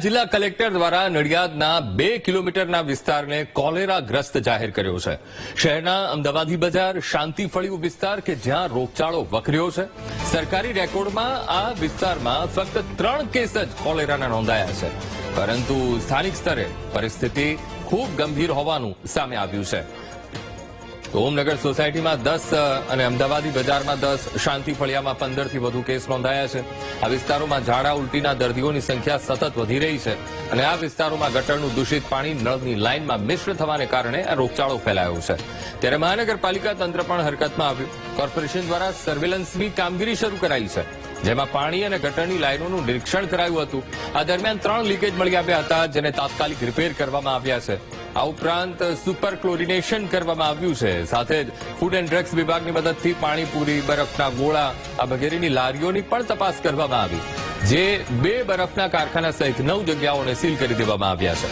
જિલ્લા કલેક્ટર દ્વારા નડિયાદના 2 કિલોમીટરના વિસ્તારને કોલેરાગ્રસ્ત જાહેર કર્યો છે. શહેરના અમદાવાદી બજાર, શાંતિફળિયું વિસ્તાર કે જ્યાં રોગચાળો વકર્યો છે. સરકારી રેકોર્ડમાં આ વિસ્તારમાં ફક્ત 3 કેસ જ કોલેરાના નોંધાયા છે, પરંતુ સ્થાનિક સ્તરે પરિસ્થિતિ ખૂબ ગંભીર હોવાનું સામે આવ્યું છે. ઓમનગર સોસાયટીમાં 10 અને અમદાવાદી બજારમાં 10, શાંતિફળિયામાં 15 થી વધુ કેસ નોંધાયા છે. આ વિસ્તારોમાં ઝાડા ઉલટીના દર્દીઓની સંખ્યા સતત વધી રહી છે અને આ વિસ્તારોમાં ગટરનું દૂષિત પાણી નળની લાઇનમાં મિશ્ર થવાને કારણે આ રોગચાળો ફેલાયો છે. ત્યારે મહાનગરપાલિકા તંત્ર પણ હરકતમાં આવ્યું. કોર્પોરેશન દ્વારા સર્વેલન્સની કામગીરી શરૂ કરાઈ છે, જેમાં પાણી અને ગટરની લાઇનોનું નિરીક્ષણ કરાયું હતું. આ દરમિયાન 3 લીકેજ મળી આવ્યા હતા, જેને તાત્કાલિક રિપેર કરવામાં આવ્યા છે. આ ઉપરાંત સુપર ક્લોરિનેશન કરવામાં આવ્યું છે. સાથે જ ફૂડ એન્ડ ડ્રગ્સ વિભાગની મદદથી પાણીપુરી, બરફના ગોળા આ વગેરેની લારીઓની પણ તપાસ કરવામાં આવી, જે 2 બરફના કારખાના સહિત 9 જગ્યાઓને સીલ કરી દેવામાં આવ્યા છે.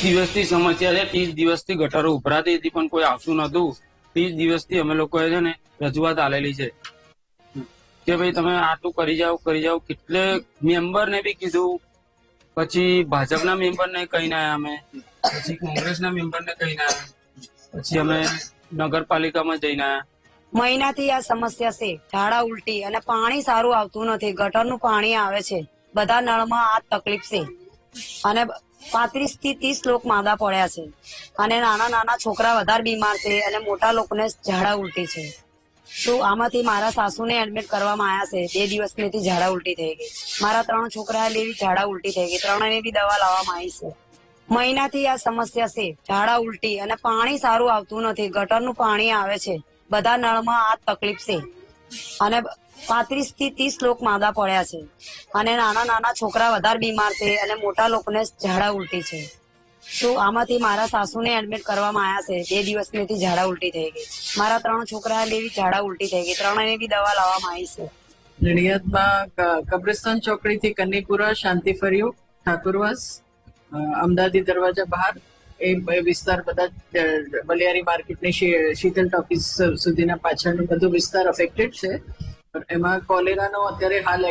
દિવસથી સમસ્યા છે. 30 દિવસથી ગટરો ઉભરાતી હતી પણ કોઈ આવતું નતું. 30 દિવસથી અમે લોકોએ છે ને રજૂઆત આલેલી છે કે ભાઈ તમે આટલું કરી જાઓ. કેટલે મેમ્બરને બી કીધું, પછી ભાજપના મેમ્બરને કહીને આવ્યા અમે, પછી કોંગ્રેસના મેમ્બરને કહીને આવ્યા, પછી અમે નગરપાલિકામાં જઈને આવ્યા. મહિનાથી આ સમસ્યા છે. ઝાડા ઉલટી અને પાણી સારું આવતું નથી. ગટરનું પાણી આવે છે, બધા નળમાં આ તકલીફ છે અને 35 થી 30 લોક માંદા પડ્યા છે અને નાના છોકરા વધારે બીમાર છે અને મોટા લોકોને ઝાડા ઉલટી છે. તો આમાંથી મારા સાસુને એડમિટ કરવામાં આવ્યા છે. 2 દિવસની ઝાડા ઉલટી થઈ ગઈ. મારા 3 છોકરા લેવી ઝાડા ઉલટી થઈ ગઈ. 3ને બી દવા લાવવામાં આવી છે. મહિનાથી આ સમસ્યા છે. ઝાડા ઉલટી અને પાણી સારું આવતું નથી. ગટરનું પાણી આવે છે, બધા નળમાં આ તકલીફ છે અને 35 થી 30 લોક માંદા પડ્યા છે અને નાના છોકરા વધારે બીમાર છે અને મોટા લોકોને ઝાડા ઉલટી છે. તો આમાંથી મારા સાસુને એડમિટ કરવામાં આવ્યા છે. 2 દિવસની ઝાડા ઉલટી થઈ ગઈ. મારા 3 છોકરા લેવી ઝાડા ઉલટી થઈ ગઈ. 3ને બી દવા લાવવામાં આવી છે. નડિયાદમાં કબ્રસ્તાન ચોકડીથી કન્નીપુરા, શાંતિફળિયું, ઠાકુરવાસ, અમદાવાદી દરવાજા બહાર એ વિસ્તાર બધા બલિયારી માર્કેટની શીતલ ટોકીઝ સુધીના પાછળનો બધો વિસ્તાર અફેક્ટેડ છે. એમાં કોલેરાનો અત્યારે હાલ